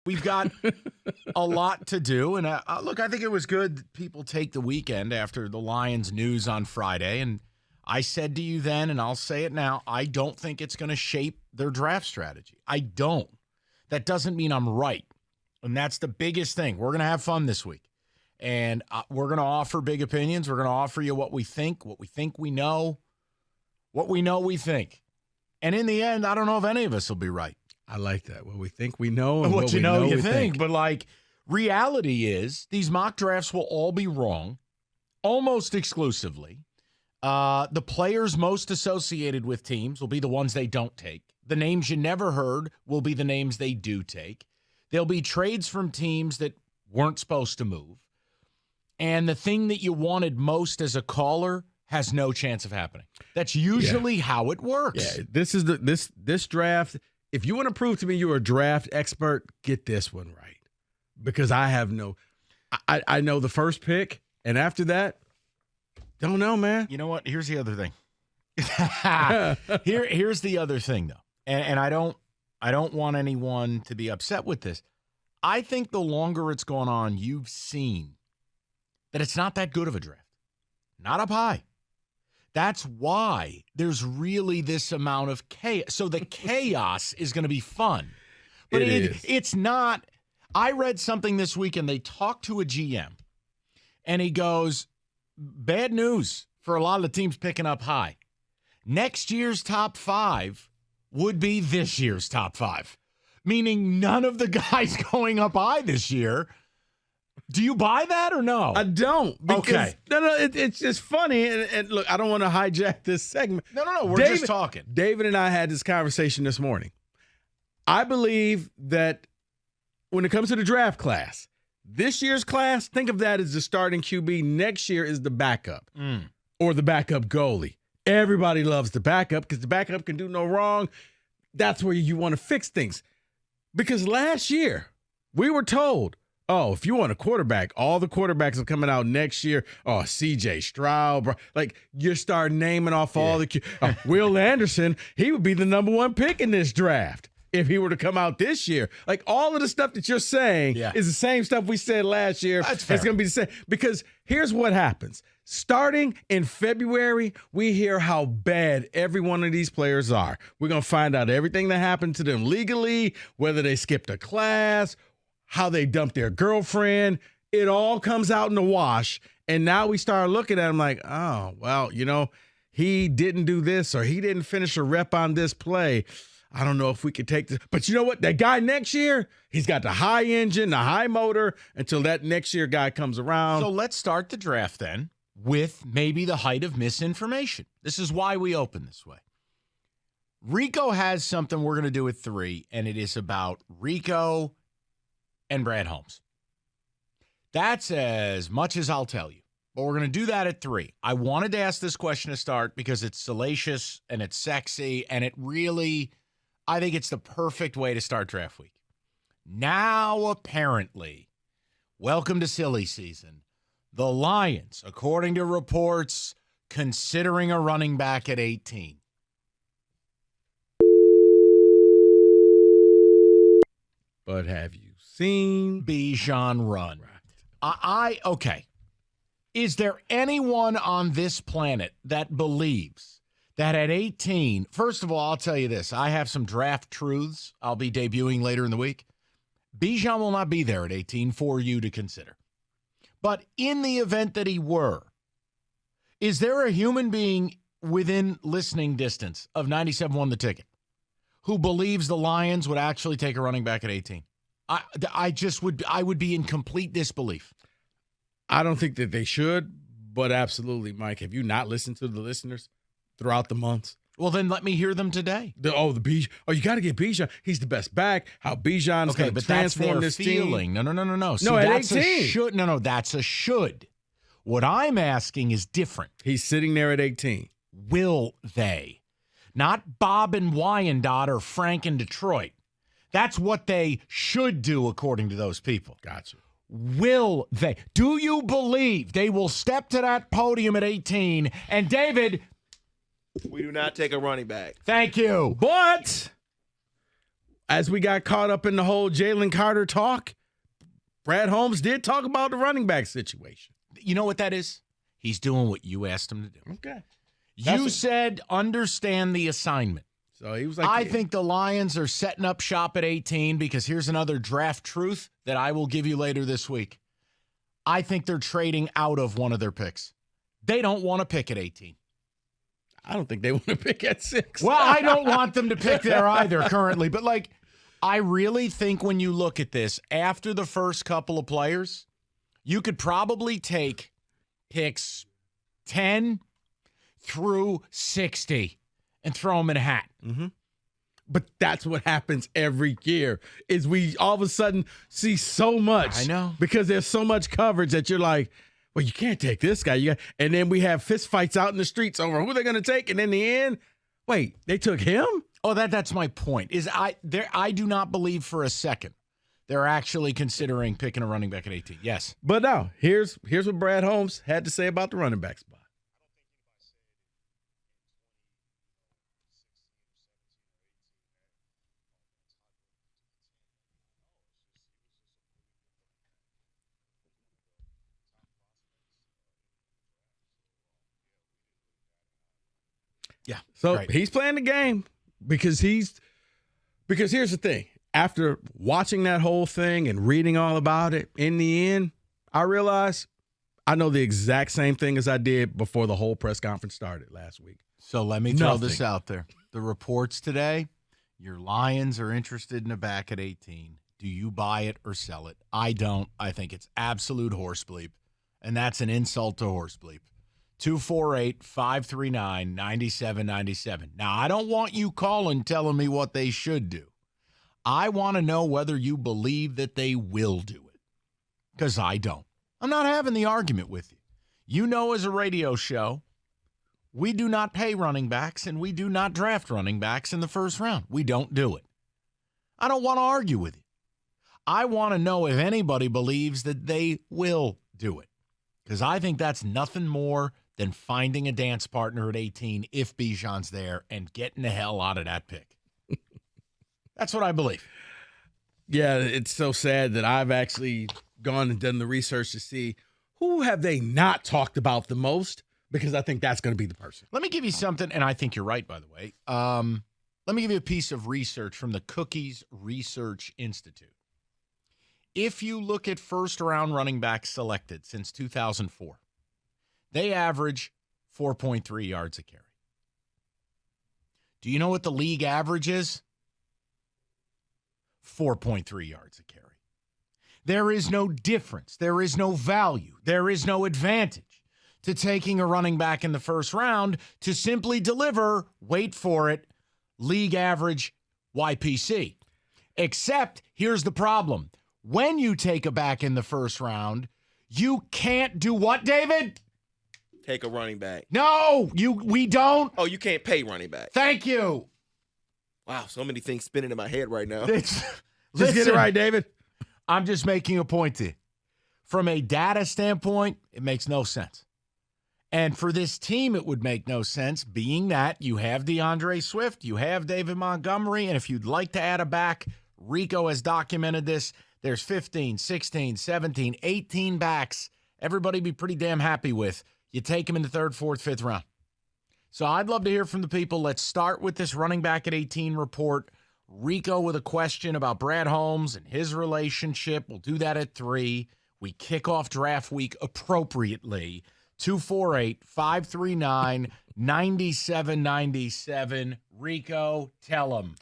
We've got a lot to do. And look, I think it was good that people take the weekend after the Lions news on Friday. And I said to you then, and I'll say it now, I don't think it's going to shape their draft strategy. I don't. That doesn't mean I'm right. And that's the biggest thing. We're going to have fun this week. And we're going to offer big opinions. We're going to offer you what we think we know, what we know we think. And in the end, I don't know if any of us will be right. I like that. What we think we know and what you know you we think. But, like, reality is these mock drafts will all be wrong almost exclusively. The players most associated with teams will be the ones they don't take. The names you never heard will be the names they do take. There'll be trades from teams that weren't supposed to move. And the thing that you wanted most as a caller has no chance of happening. That's usually how it works. Yeah, this is this draft. If you want to prove to me you're a draft expert, get this one right. Because I have I know the first pick, and after that, don't know, man. You know what? Here's the other thing. Here's the other thing, though. And I don't want anyone to be upset with this. I think the longer it's gone on, you've seen that it's not that good of a draft. Not up high. That's why there's really this amount of chaos. So the chaos is going to be fun. But it's not. I read something this week, and they talked to a GM, and he goes, bad news for a lot of the teams picking up high. Next year's top 5 would be this year's top 5, meaning none of the guys going up high this year. Do you buy that or no? I don't. Okay. No, it's just funny. And look, I don't want to hijack this segment. No. We're just talking. David and I had this conversation this morning. I believe that when it comes to the draft class, this year's class, think of that as the starting QB. Next year is the backup or the backup goalie. Everybody loves the backup because the backup can do no wrong. That's where you want to fix things. Because last year, we were told, oh, if you want a quarterback, all the quarterbacks are coming out next year. Oh, C.J. Stroud. Like, you start naming off all the Will Anderson, he would be the number 1 pick in this draft if he were to come out this year. Like, all of the stuff that you're saying is the same stuff we said last year. That's fair. It's going to be the same. Because here's what happens. Starting in February, we hear how bad every one of these players are. We're going to find out everything that happened to them legally, whether they skipped a class, how they dumped their girlfriend. It all comes out in the wash. And now we start looking at him like, oh, well, he didn't do this or he didn't finish a rep on this play. I don't know if we could take this. But you know what? That guy next year, he's got the high engine, the high motor until that next year guy comes around. So let's start the draft then with maybe the height of misinformation. This is why we open this way. Rico has something we're going to do at 3, and it is about Rico and Brad Holmes. That's as much as I'll tell you. But we're going to do that at 3. I wanted to ask this question to start because it's salacious and it's sexy, and it really, I think it's the perfect way to start draft week. Now, apparently, welcome to silly season. The Lions, according to reports, considering a running back at 18. But have you seen Bijan run? Right. Okay. Is there anyone on this planet that believes that at 18, first of all, I'll tell you this. I have some draft truths I'll be debuting later in the week. Bijan will not be there at 18 for you to consider. But in the event that he were, is there a human being within listening distance of 97 Won the Ticket who believes the Lions would actually take a running back at 18? I would be in complete disbelief. I don't think that they should, but absolutely, Mike. Have you not listened to the listeners throughout the months? Well, then let me hear them today. You got to get Bijan. He's the best back. How Bijan's going to transform this feeling. team. No. See, no, at that's 18. A should. No, that's a should. What I'm asking is different. He's sitting there at 18. Will they? Not Bob and Wyandotte or Frank in Detroit. That's what they should do, according to those people. Gotcha. Will they? Do you believe they will step to that podium at 18? And David, we do not take a running back. Thank you. But as we got caught up in the whole Jalen Carter talk, Brad Holmes did talk about the running back situation. You know what that is? He's doing what you asked him to do. Okay. You said understand the assignment. So he was like, I think the Lions are setting up shop at 18 because here's another draft truth that I will give you later this week. I think they're trading out of one of their picks. They don't want to pick at 18. I don't think they want to pick at 6. Well, I don't want them to pick there either currently. But, like, I really think when you look at this, after the first couple of players, you could probably take picks 10 through 60 and throw them in a hat. Mm-hmm. But that's what happens every year is we all of a sudden see so much. I know. Because there's so much coverage that you're like, well, you can't take this guy. And then we have fist fights out in the streets over who they're going to take. And in the end, wait, they took him? Oh, that's my point. I do not believe for a second they're actually considering picking a running back at 18. Yes. But no, here's what Brad Holmes had to say about the running back spot. Yeah. So right. He's playing the game because here's the thing. After watching that whole thing and reading all about it, in the end, I realized I know the exact same thing as I did before the whole press conference started last week. So let me throw this out there. The reports today, your Lions are interested in a back at 18. Do you buy it or sell it? I don't. I think it's absolute horse bleep, and that's an insult to horse bleep. 248-539-9797. Now, I don't want you calling telling me what they should do. I want to know whether you believe that they will do it, because I don't. I'm not having the argument with you. You know, as a radio show, we do not pay running backs and we do not draft running backs in the first round. We don't do it. I don't want to argue with you. I want to know if anybody believes that they will do it, because I think that's nothing more than finding a dance partner at 18 if Bijan's there and getting the hell out of that pick. That's what I believe. Yeah, it's so sad that I've actually gone and done the research to see who have they not talked about the most, because I think that's going to be the person. Let me give you something, and I think you're right, by the way. Let me give you a piece of research from the Cookies Research Institute. If you look at first-round running backs selected since 2004, they average 4.3 yards a carry. Do you know what the league average is? 4.3 yards a carry. There is no difference. There is no value. There is no advantage to taking a running back in the first round to simply deliver, wait for it, league average YPC. Except, here's the problem. When you take a back in the first round, you can't do what, David? Take a running back. No, we don't. Oh, you can't pay running back. Thank you. Wow, so many things spinning in my head right now. Just get it right, David. I'm just making a point to you. From a data standpoint, it makes no sense. And for this team, it would make no sense, being that you have DeAndre Swift, you have David Montgomery, and if you'd like to add a back, Rico has documented this. There's 15, 16, 17, 18 backs. Everybody be pretty damn happy with. You take them in the third, fourth, fifth round. So I'd love to hear from the people. Let's start with this running back at 18 report. Rico with a question about Brad Holmes and his relationship. We'll do that at 3. We kick off draft week appropriately. 248-539-9797. Rico, tell them.